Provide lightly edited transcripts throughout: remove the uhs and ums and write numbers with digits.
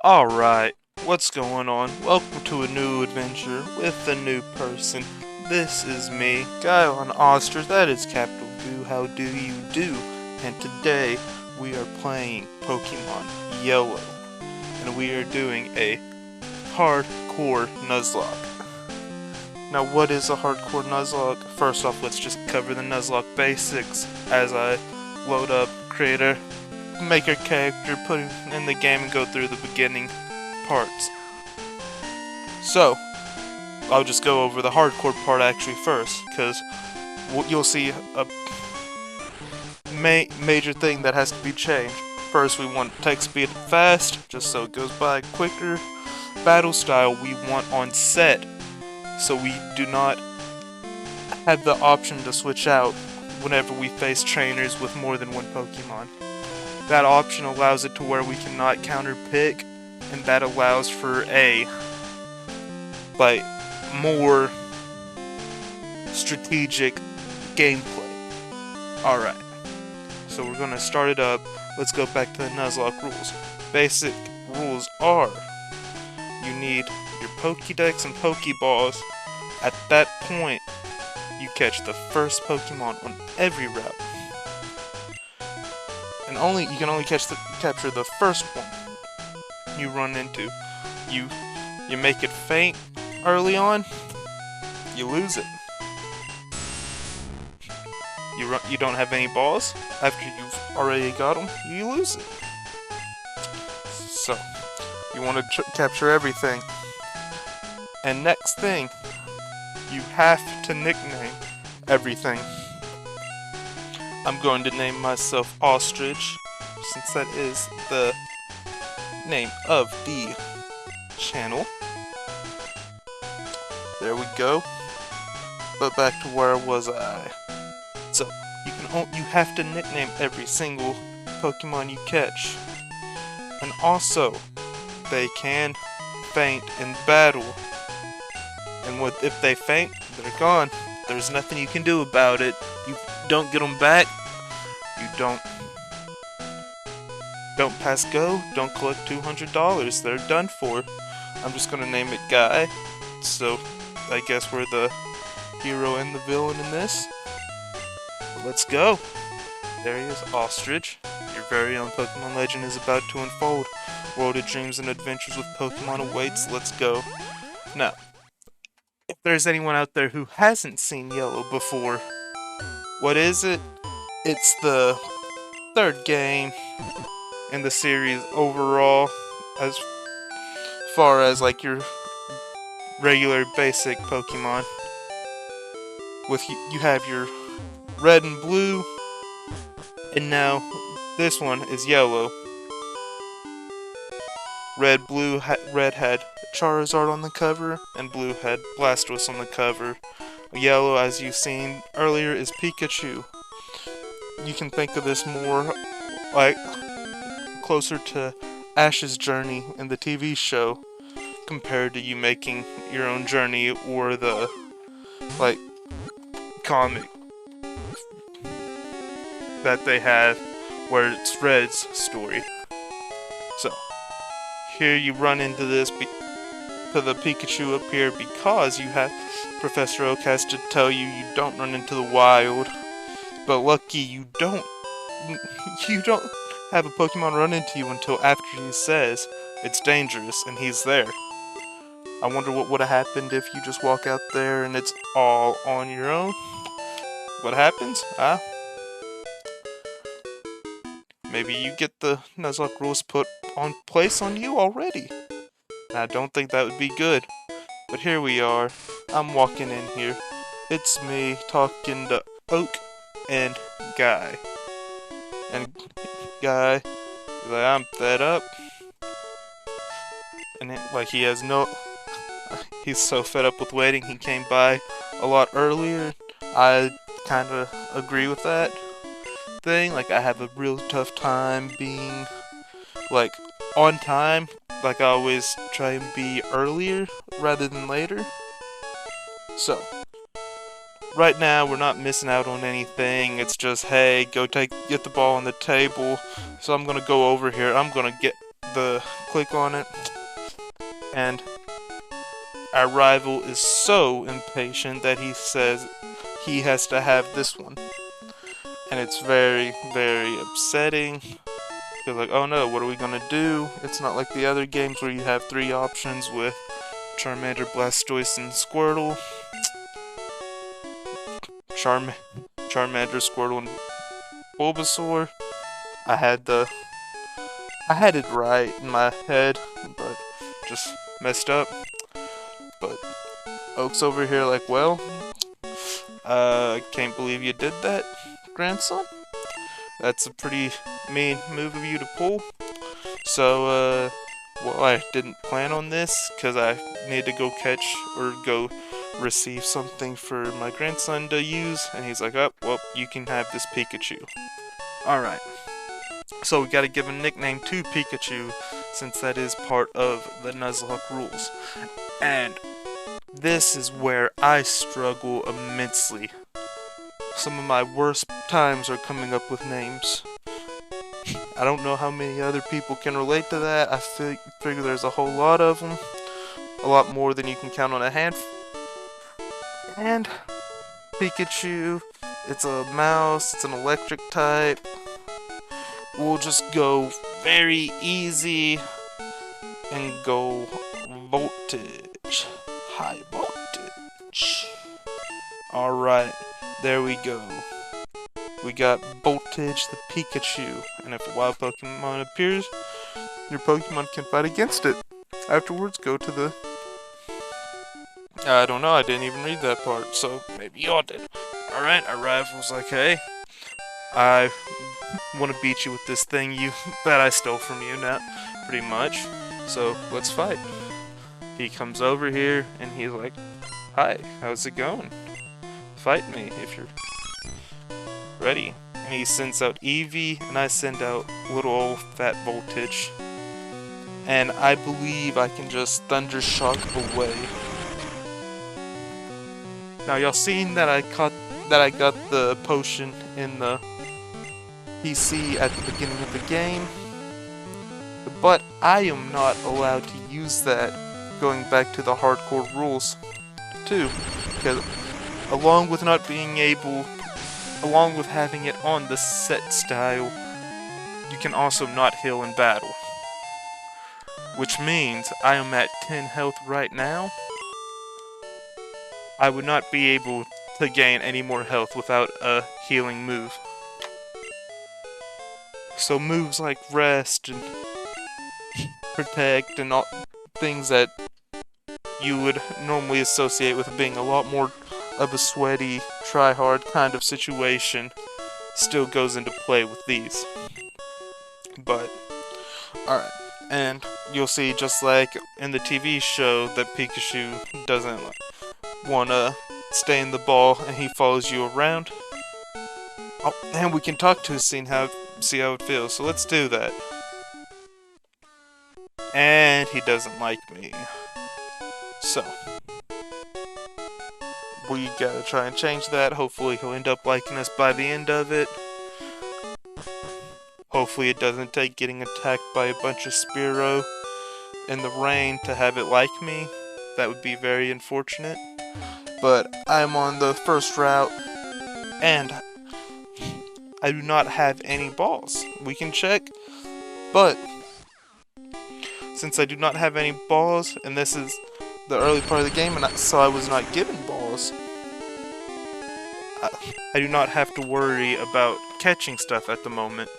Alright, what's going on? Welcome to a new adventure with a new person. This is me, Guy on Ostrich, that is capital Do, how do you do? And today we are playing Pokemon Yellow. And we are doing a hardcore Nuzlocke. Now what is a hardcore Nuzlocke? First off, let's just cover the Nuzlocke basics as I load up, create a make a character, put him in the game, and go through the beginning parts. So, I'll just go over the hardcore part actually first, because you'll see a major thing that has to be changed. First, we want text speed fast, just so it goes by quicker. Battle style we want on set, so we do not have the option to switch out whenever we face trainers with more than one Pokemon. That option allows it to where we cannot counter pick, and that allows for a more strategic gameplay. Alright, so we're gonna start it up. Let's go back to the Nuzlocke rules. Basic rules are you need your Pokédex and Pokeballs. At that point, you catch the first Pokemon on every route. And you can only capture the first one you run into. You make it faint early on, you lose it. You don't have any balls after you've already got them, you lose it. So you want to capture everything. And next thing, you have to nickname everything. I'm going to name myself Ostrich, since that is the name of the channel. There we go. But back to where was I? So you have to nickname every single Pokemon you catch, and also they can faint in battle. And if they faint, they're gone. There's nothing you can do about it. You don't get them back. You don't pass go. Don't collect $200. They're done for. I'm just gonna name it Guy. So I guess we're the hero and the villain in this. But let's go. There he is, Ostrich. Your very own Pokemon legend is about to unfold. World of dreams and adventures with Pokemon awaits. Let's go. Now, if there's anyone out there who hasn't seen Yellow before, what is it? It's the third game in the series overall, as far as like your regular basic Pokemon. With you have your red and blue, and now this one is Yellow. Red had Charizard on the cover, and blue had Blastoise on the cover. Yellow, as you've seen earlier, is Pikachu. You can think of this more like closer to Ash's journey in the TV show compared to you making your own journey or the comic that they have where it's Red's story. So here you run into to the Pikachu up here because you have Professor Oak has to tell you don't run into the wild. But lucky you don't have a Pokemon run into you until after he says it's dangerous and he's there. I wonder what would have happened if you just walk out there and it's all on your own. What happens? Maybe you get the Nuzlocke rules put on place on you already. I don't think that would be good. But here we are. I'm walking in here. It's me talking to Oak and Guy. And Guy, I'm fed up. And he's so fed up with waiting, he came by a lot earlier. I kinda agree with that thing. Like, I have a real tough time being, on time. I always try and be earlier rather than later. So, right now, we're not missing out on anything. It's just, hey, get the ball on the table. So I'm gonna go over here. I'm gonna the click on it, and our rival is so impatient that he says he has to have this one. And it's very, very upsetting. You're like, oh no, what are we gonna do? It's not like the other games where you have 3 options with Charmander, Blastoise, and Squirtle. Charmander, Squirtle, and Bulbasaur. I had it right in my head, but just messed up. But Oak's over here like, well, can't believe you did that, grandson. That's a pretty mean move of you to pull. So, well, I didn't plan on this, because I need to go catch, or go receive something for my grandson to use, and he's like, oh, well, you can have this Pikachu. Alright. So we gotta give a nickname to Pikachu, since that is part of the Nuzlocke Rules. And this is where I struggle immensely. Some of my worst times are coming up with names. I don't know how many other people can relate to that. I figure there's a whole lot of them. A lot more than you can count on a hand. And Pikachu, it's a mouse, it's an electric type. We'll just go very easy and go voltage. High voltage. Alright, there we go. We got Voltage the Pikachu, and if a wild Pokemon appears, your Pokemon can fight against it. Afterwards, go to the... I don't know, I didn't even read that part, so maybe y'all did. Alright, our rival's like, hey, I want to beat you with this thing that I stole from you now, pretty much, so let's fight. He comes over here, and he's like, hi, how's it going? Fight me if you're ready. And he sends out Eevee, and I send out little old fat Voltage. And I believe I can just Thunder Shock away. Now y'all seen that I got the potion in the PC at the beginning of the game, but I am not allowed to use that going back to the hardcore rules too, because along with having it on the set style, you can also not heal in battle. Which means I am at 10 health right now. I would not be able to gain any more health without a healing move. So moves like Rest and Protect and all things that you would normally associate with being a lot more of a sweaty, try-hard kind of situation still goes into play with these. But, alright, and you'll see just like in the TV show that Pikachu doesn't want to stay in the ball and he follows you around. Oh, and we can talk to his scene, see how it feels, so let's do that. And he doesn't like me. So, we gotta try and change that. Hopefully he'll end up liking us by the end of it. Hopefully it doesn't take getting attacked by a bunch of Spearow in the rain to have it like me. That would be very unfortunate. But I'm on the first route, and I do not have any balls. We can check, but since I do not have any balls, and this is the early part of the game, and so I was not given balls, I do not have to worry about catching stuff at the moment.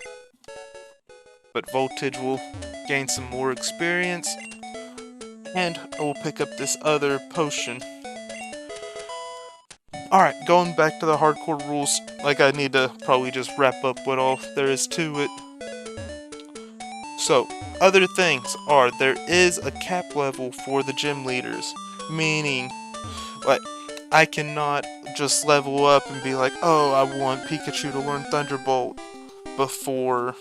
But Voltage will gain some more experience, and I will pick up this other potion. Alright, going back to the hardcore rules, like I need to probably just wrap up what all there is to it. So, other things are, there is a cap level for the gym leaders, meaning, like, I cannot just level up and be like, oh, I want Pikachu to learn Thunderbolt before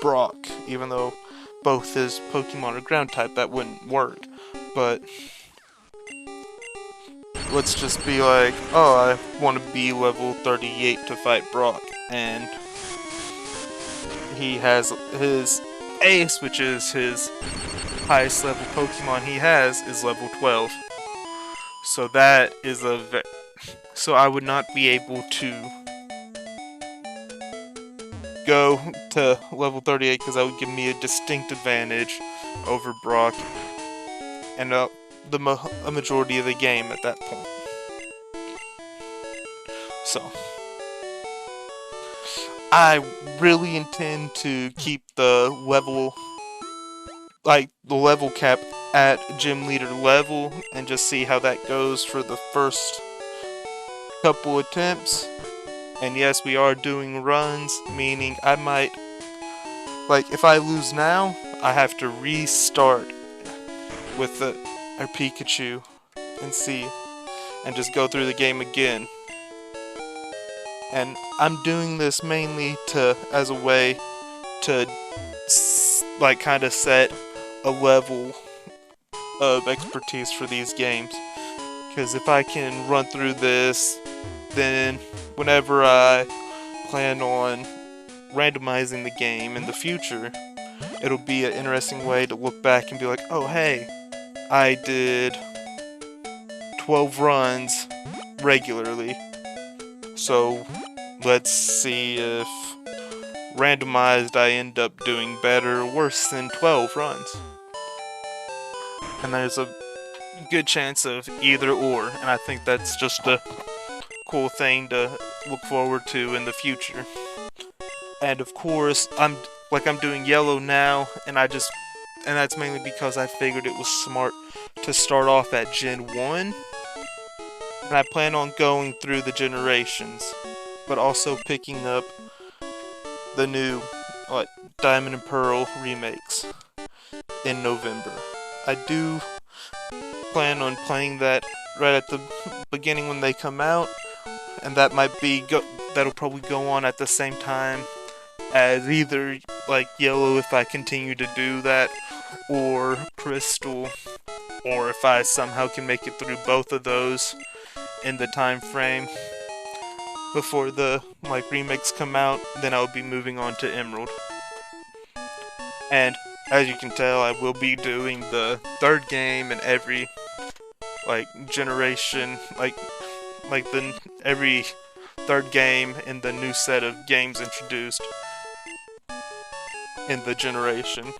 Brock, even though both his Pokemon are ground type, that wouldn't work. But let's just be like, oh, I want to be level 38 to fight Brock, and he has his Ace, which is his highest level Pokemon he has, is level 12. So that is so I would not be able to go to level 38 because that would give me a distinct advantage over Brock and a majority of the game at that point. So I really intend to keep the level cap at gym leader level and just see how that goes for the first couple attempts. And yes, we are doing runs, meaning I might, if I lose now, I have to restart with our Pikachu and just go through the game again. And I'm doing this mainly as a way to kind of set a level of expertise for these games. Because if I can run through this, then whenever I plan on randomizing the game in the future, it'll be an interesting way to look back and be like, oh hey, I did 12 runs regularly. So let's see if randomized I end up doing better or worse than 12 runs. And there's a good chance of either or, and I think that's just a cool thing to look forward to in the future. And of course, I'm doing yellow now, and that's mainly because I figured it was smart to start off at Gen 1. And I plan on going through the generations, but also picking up the new Diamond and Pearl remakes in November. I do plan on playing that right at the beginning when they come out, and that that'll probably go on at the same time as either Yellow if I continue to do that, or Crystal, or if I somehow can make it through both of those in the time frame before the remakes come out, then I'll be moving on to Emerald. And as you can tell, I will be doing the third game in every generation, every third game in the new set of games introduced in the generation.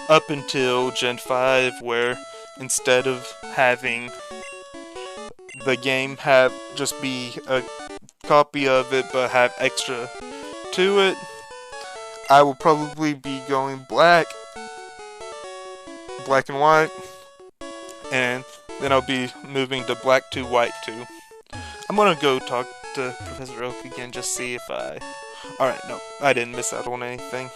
Up until Gen 5, where instead of having the game just be a copy of it but have extra to it, I will probably be going black and white, and then I'll be moving to black 2, white 2. I'm gonna go talk to Professor Oak again, just see if Alright, no, I didn't miss out on anything.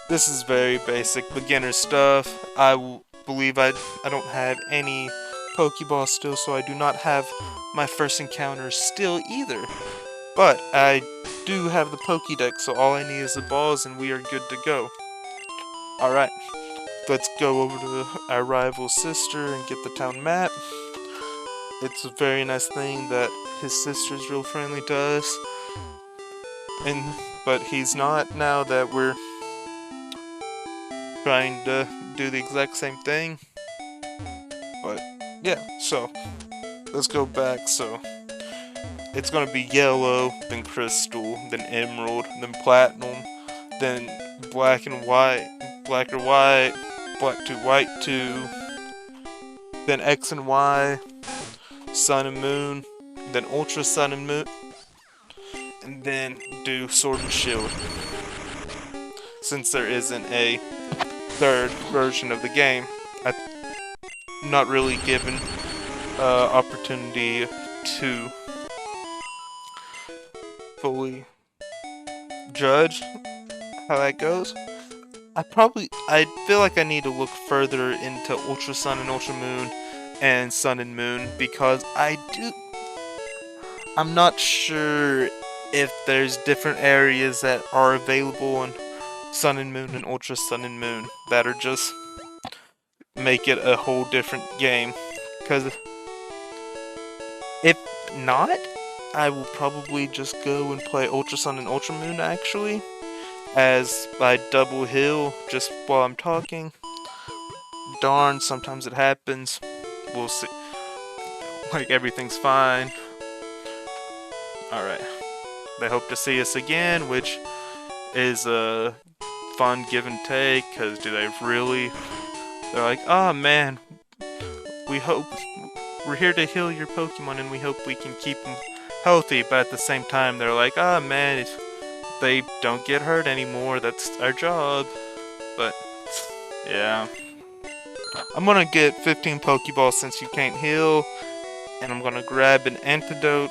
This is very basic beginner stuff. I believe I don't have any Pokeball still, so I do not have my first encounter still either. But I do have the Pokédex, so all I need is the balls and we are good to go. Alright, let's go over to our rival sister and get the town map. It's a very nice thing that his sister's real friendly to us. But he's not, now that we're trying to do the exact same thing. But yeah, so let's go back. So it's gonna be yellow, then crystal, then emerald, then platinum, then black and white, black or white, black 2, white 2, then X and Y, sun and moon, then ultra sun and moon, and then do sword and shield. Since there isn't a third version of the game, I'm not really given opportunity to fully judge how that goes. I feel like I need to look further into Ultra Sun and Ultra Moon and Sun and Moon, because I'm not sure if there's different areas that are available in Sun and Moon and Ultra Sun and Moon that are just make it a whole different game. Because if not, I will probably just go and play Ultra Sun and Ultra Moon actually, as I double heal just while I'm talking. Darn, sometimes it happens. We'll see. Like, everything's fine. Alright. They hope to see us again, which is a fun give and take, because do they really? They're like, oh man, we hope, we're here to heal your Pokemon and we hope we can keep them healthy, but at the same time they're like, oh man, if they don't get hurt anymore, that's our job. But, yeah. I'm gonna get 15 Pokeballs since you can't heal, and I'm gonna grab an antidote,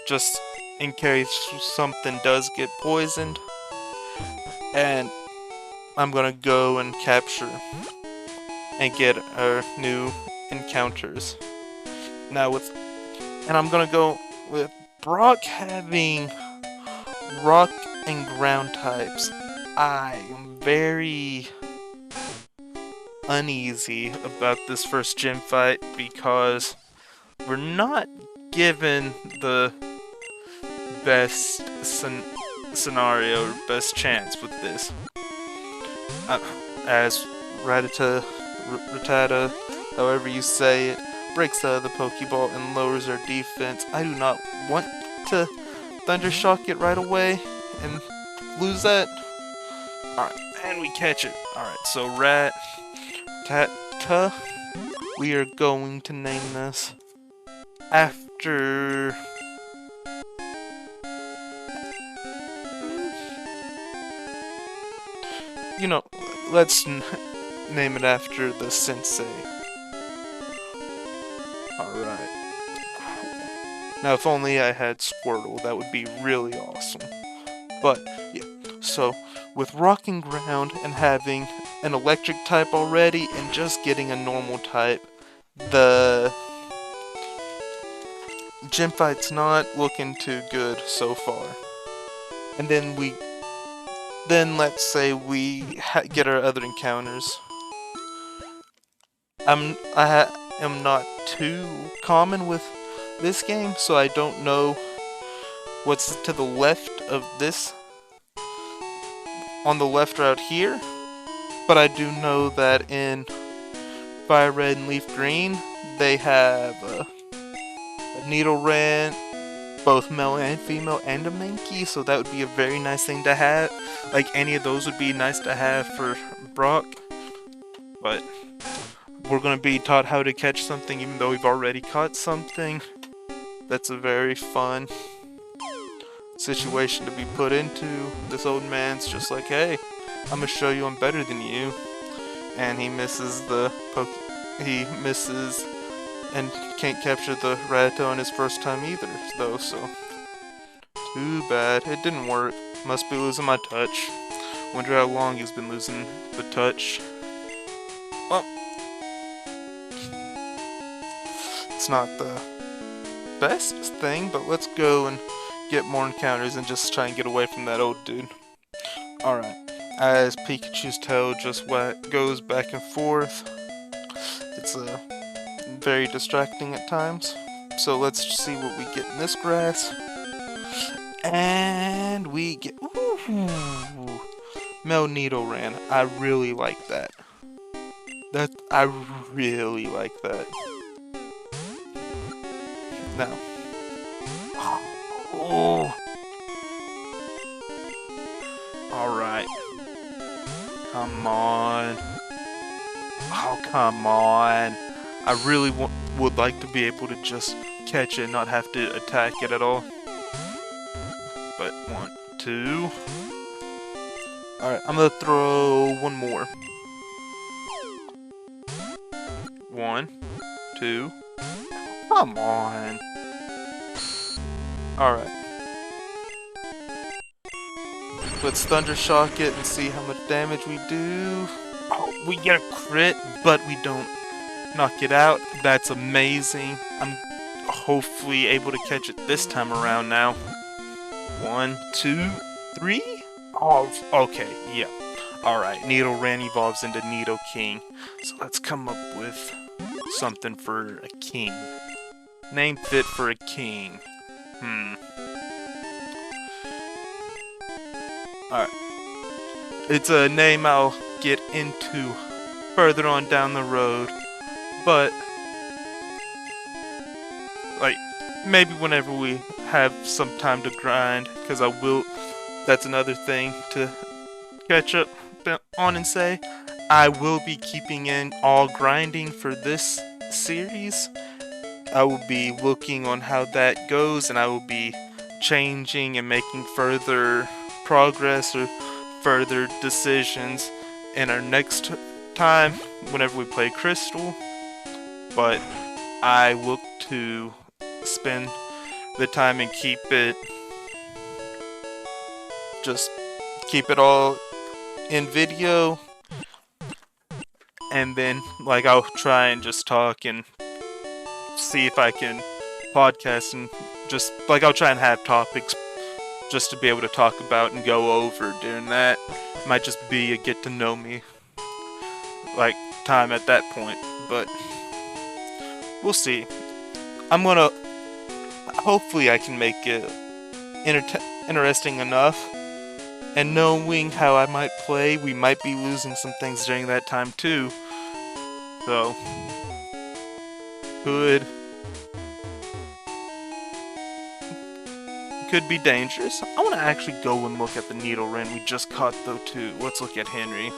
just in case something does get poisoned. And I'm gonna go and capture and get our new encounters. Now and I'm gonna go with Brock having rock and ground types. I am very uneasy about this first gym fight because we're not given the best scenario, best chance with this. As Rattata, however you say it, breaks out of the Pokeball and lowers our defense. I do not want to Thundershock it right away and lose that. Alright, and we catch it. Alright, so Rattata, we are going to name this after... You know, let's name it after the sensei. Alright. Now, if only I had Squirtle, that would be really awesome. But, yeah, so, with Rock and Ground and having an electric type already and just getting a normal type, the gym fight's not looking too good so far. And then let's say we get our other encounters. I am not too common with this game, so I don't know what's to the left of this, on the left route here, but I do know that in Fire Red and Leaf Green, they have a Nidoran, both male and female, and a Mankey, so that would be a very nice thing to have. Like, any of those would be nice to have for Brock, but we're going to be taught how to catch something even though we've already caught something. That's a very fun situation to be put into. This old man's just like, hey, I'm going to show you I'm better than you. And he misses he misses and can't capture the Rattata on his first time either, though, so too bad. It didn't work. Must be losing my touch. Wonder how long he's been losing the touch. Well, it's not the best thing, but let's go and get more encounters and just try and get away from that old dude. Alright, as Pikachu's tail just goes back and forth, it's very distracting at times. So let's see what we get in this grass. And we get... Ooh, Mel Nidoran. I really like that. I really like that. Now. Oh. Alright. Come on. Oh, come on. I really would like to be able to just catch it and not have to attack it at all. But 1, 2. Alright, I'm gonna throw one more. 1, 2. Come on. Alright. Let's Thundershock it and see how much damage we do. Oh, we get a crit, but we don't knock it out. That's amazing. I'm hopefully able to catch it this time around now. 1, 2, 3. Oh, okay, yeah. Alright, Nidoran evolves into Nidoking. So let's come up with something for a king. Name fit for a king. Alright. It's a name I'll get into further on down the road, but like maybe whenever we have some time to grind, because that's another thing to catch up on and say. I will be keeping in all grinding for this series. I will be looking on how that goes, and I will be changing and making further progress or further decisions in our next time whenever we play Crystal. But I look to spend the time and keep it all in video, and then like I'll try and just talk and see if I can podcast, and just like I'll try and have topics just to be able to talk about and go over during that. Might just be a get to know me like time at that point, but we'll see. Hopefully I can make it interesting enough, and knowing how I might play, we might be losing some things during that time too, so could be dangerous. I want to actually go and look at the needle wren we just caught though too. Let's look at Henry.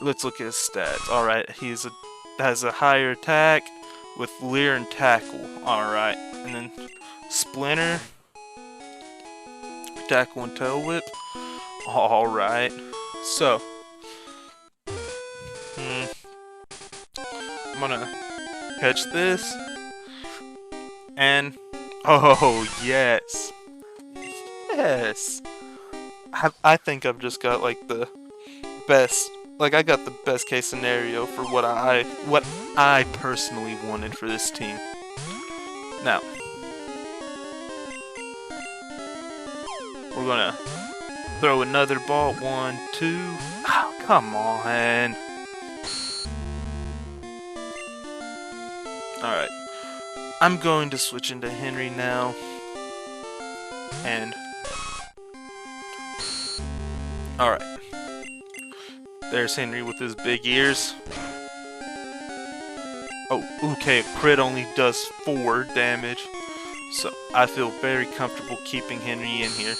Let's look at his stats. Alright, has a higher attack with leer and tackle. Alright, and then splinter, tackle and tail whip. Alright, so I'm gonna catch this, and oh yes, yes. I think I've just got like the best. Like I got the best case scenario for what I personally wanted for this team. Now we're gonna throw another ball. 1, 2. Oh, come on. Alright. I'm going to switch into Henry now. And alright. There's Henry with his big ears. Oh, okay, a crit only does 4 damage. So I feel very comfortable keeping Henry in here.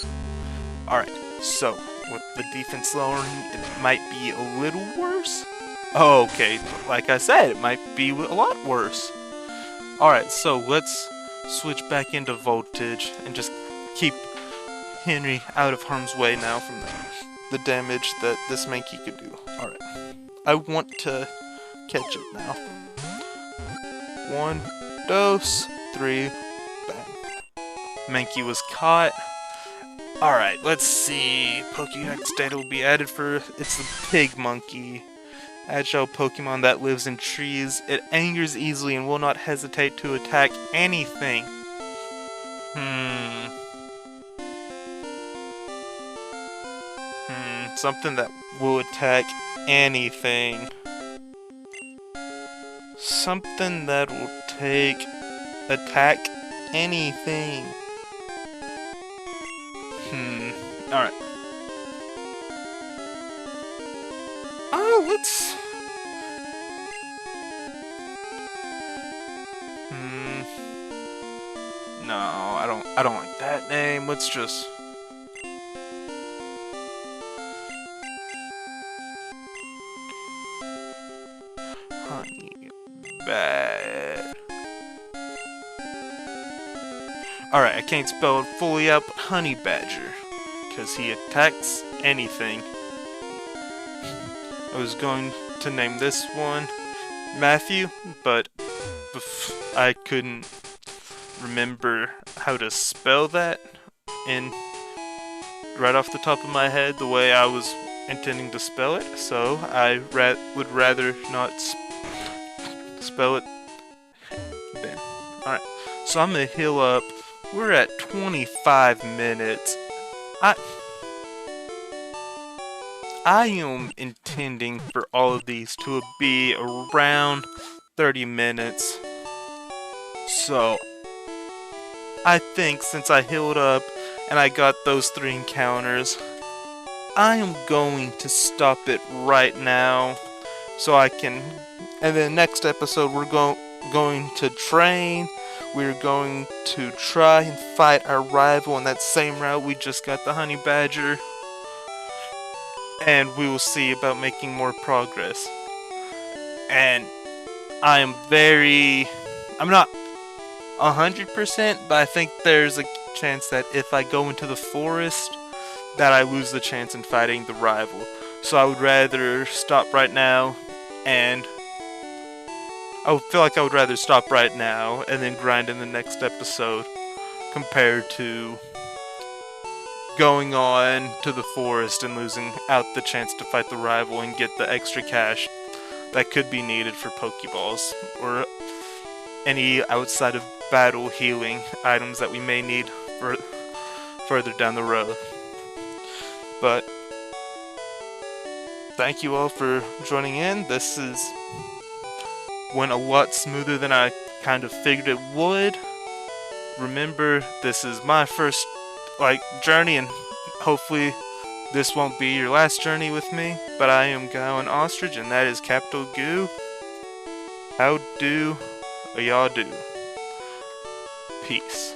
Alright, so with the defense lowering, it might be a little worse. Oh, okay, like I said, it might be a lot worse. Alright, so let's switch back into voltage and just keep Henry out of harm's way now from the damage that this Mankey could do. Alright, I want to catch it now. 1 dose, 3, bang. Mankey was caught. Alright, let's see. Pokédex data will be added for... It's the pig monkey. Agile Pokemon that lives in trees. It angers easily and will not hesitate to attack anything. Something that will attack anything. Something that will attack anything. Alright. Oh, let's... No, I don't like that name. Let's just... Honey Bad. Alright, I can't spell it fully out, but Honey Badger. Because he attacks anything. I was going to name this one Matthew, but I couldn't remember how to spell that right off the top of my head the way I was intending to spell it, so I would rather not spell it then. Alright, so I'm gonna heal up. We're at 25 minutes. I am intending for all of these to be around 30 minutes. So, I think since I healed up and I got those 3 encounters, I am going to stop it right now so I can. And then next episode, we're going to train. We're going to try and fight our rival on that same route we just got the honey badger. And we will see about making more progress. And I'm not 100%, but I think there's a chance that if I go into the forest, that I lose the chance in fighting the rival. So I would rather stop right now, and I would feel like I would rather stop right now and then grind in the next episode compared to going on to the forest and losing out the chance to fight the rival and get the extra cash that could be needed for Pokeballs or any outside of battle healing items that we may need for further down the road. But thank you all for joining in. This went a lot smoother than I kind of figured it would. Remember, this is my first journey, and hopefully this won't be your last journey with me. But I am Gowan Ostrich, and that is capital Goo. How do y'all do? Peace.